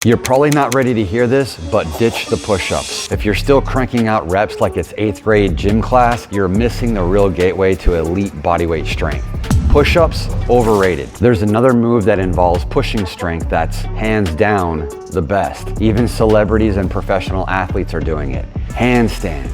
You're probably not ready to hear this, but ditch the push-ups. If you're still cranking out reps like it's 8th grade gym class, you're missing the real gateway to elite bodyweight strength. Push-ups, overrated. There's another move that involves pushing strength that's hands down the best. Even celebrities and professional athletes are doing it. Handstands.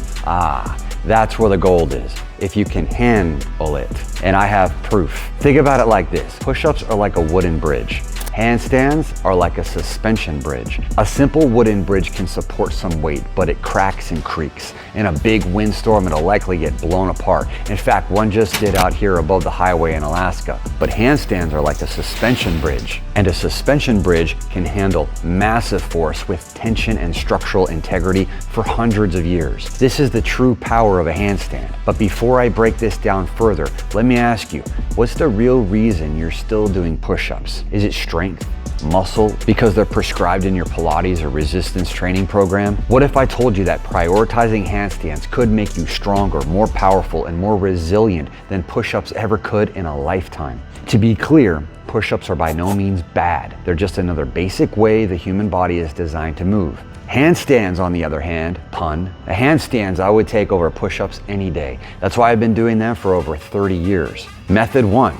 That's where the gold is, if you can handle it. And I have proof. Think about it like this. Push-ups are like a wooden bridge. Handstands are like a suspension bridge. A simple wooden bridge can support some weight, but it cracks and creaks. In a big windstorm, it'll likely get blown apart. In fact, one just did out here above the highway in Alaska. But handstands are like a suspension bridge. And a suspension bridge can handle massive force with tension and structural integrity for hundreds of years. This is the true power of a handstand. But before I break this down further, let me ask you, what's the real reason you're still doing push-ups? Is it strength? Muscle, because they're prescribed in your Pilates or resistance training program? What if I told you that prioritizing handstands could make you stronger, more powerful, and more resilient than push-ups ever could in a lifetime? To be clear, push-ups are by no means bad. They're just another basic way the human body is designed to move. Handstands, on the other hand, handstands I would take over push-ups any day. That's why I've been doing them for over 30 years. Method 1.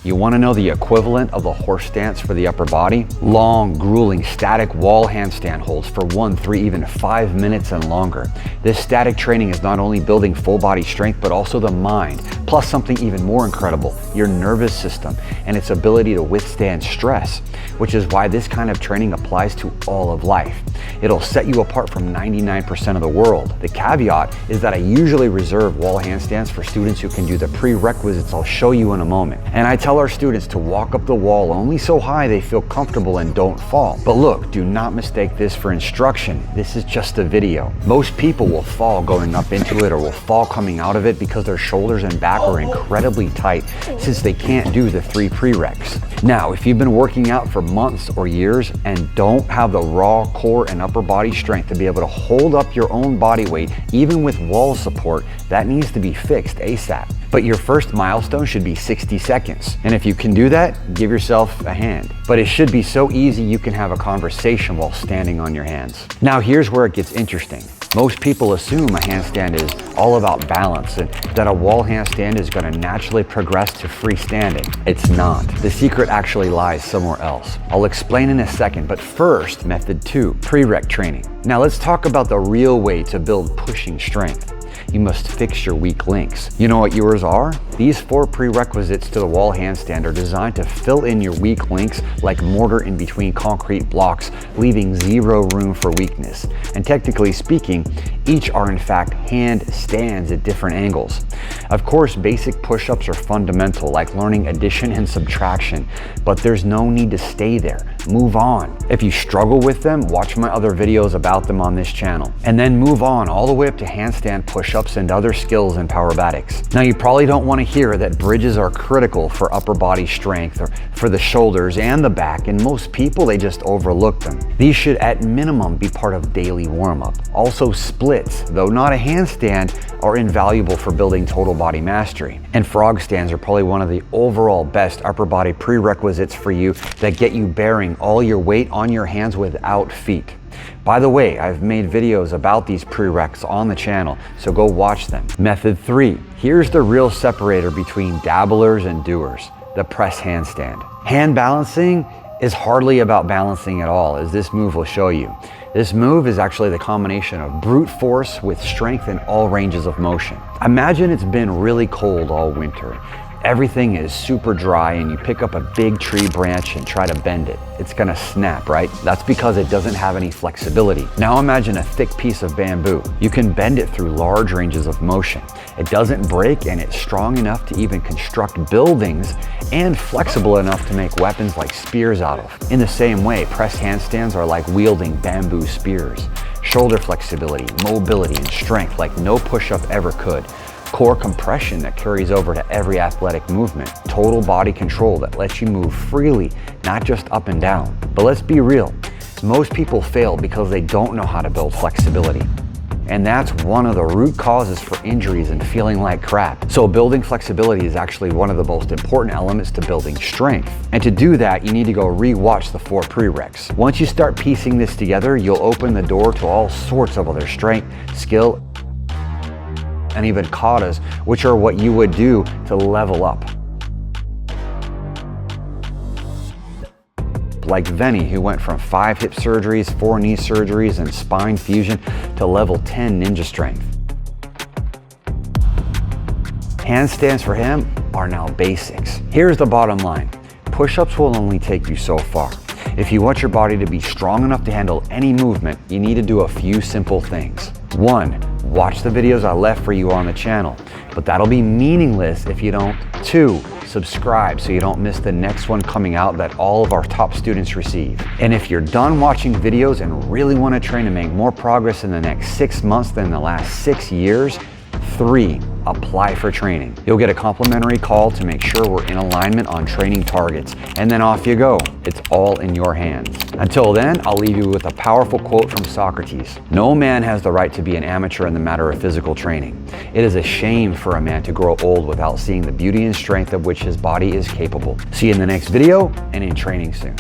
You want to know the equivalent of the horse stance for the upper body? Long, grueling, static wall handstand holds for 1, 3, even 5 minutes and longer. This static training is not only building full body strength, but also the mind, plus something even more incredible, your nervous system and its ability to withstand stress, which is why this kind of training applies to all of life. It'll set you apart from 99% of the world. The caveat is that I usually reserve wall handstands for students who can do the prerequisites I'll show you in a moment. And I tell our students to walk up the wall only so high they feel comfortable and don't fall. But look, do not mistake this for instruction. This is just a video. Most people will fall going up into it or will fall coming out of it because their shoulders and back are incredibly tight since they can't do the 3 prereqs. Now, if you've been working out for months or years and don't have the raw core and upper body strength to be able to hold up your own body weight, even with wall support, that needs to be fixed ASAP. But your first milestone should be 60 seconds. And if you can do that, give yourself a hand. But it should be so easy you can have a conversation while standing on your hands. Now here's where it gets interesting. Most people assume a handstand is all about balance and that a wall handstand is going to naturally progress to freestanding. It's not. The secret actually lies somewhere else. I'll explain in a second, but first, method 2, prereq training. Now let's talk about the real way to build pushing strength. You must fix your weak links. You know what yours are? These 4 prerequisites to the wall handstand are designed to fill in your weak links like mortar in between concrete blocks, leaving zero room for weakness. And technically speaking, each are in fact handstands at different angles. Of course, basic push-ups are fundamental, like learning addition and subtraction, but there's no need to stay there. Move on. If you struggle with them, watch my other videos about them on this channel. And then move on all the way up to handstand push-ups and other skills in Powerbatics. Now, you probably don't want to hear that bridges are critical for upper body strength or for the shoulders and the back, and most people, they just overlook them. These should at minimum be part of daily warm-up. Also, splits, though not a handstand, are invaluable for building total body mastery. And frog stands are probably one of the overall best upper body prerequisites for you that get you bearing all your weight on your hands without feet. By the way, I've made videos about these prereqs on the channel, so go watch them. Method 3. Here's the real separator between dabblers and doers, the press handstand. Hand balancing is hardly about balancing at all, as this move will show you. This move is actually the combination of brute force with strength in all ranges of motion. Imagine it's been really cold all winter. Everything is super dry and you pick up a big tree branch and try to bend it. It's gonna snap, right? That's because it doesn't have any flexibility. Now imagine a thick piece of bamboo. You can bend it through large ranges of motion. It doesn't break and it's strong enough to even construct buildings and flexible enough to make weapons like spears out of. In the same way, press handstands are like wielding bamboo spears. Shoulder flexibility, mobility, and strength like no push-up ever could. Core compression that carries over to every athletic movement. Total body control that lets you move freely, not just up and down. But let's be real, most people fail because they don't know how to build flexibility. And that's one of the root causes for injuries and feeling like crap. So building flexibility is actually one of the most important elements to building strength. And to do that, you need to go re-watch the 4 prereqs. Once you start piecing this together, you'll open the door to all sorts of other strength, skill, and even katas, which are what you would do to level up. Like Venny, who went from 5 hip surgeries, 4 knee surgeries, and spine fusion to level 10 ninja strength. Handstands for him are now basics. Here's the bottom line. Push-ups will only take you so far. If you want your body to be strong enough to handle any movement, you need to do a few simple things. 1, watch the videos I left for you on the channel, but that'll be meaningless if you don't. 2, subscribe so you don't miss the next one coming out that all of our top students receive. And if you're done watching videos and really want to train to make more progress in the next 6 months than the last 6 years, 3, apply for training. You'll get a complimentary call to make sure we're in alignment on training targets, and then off you go. It's all in your hands. Until then, I'll leave you with a powerful quote from Socrates. No man has the right to be an amateur in the matter of physical training. It is a shame for a man to grow old without seeing the beauty and strength of which his body is capable. See you in the next video and in training soon.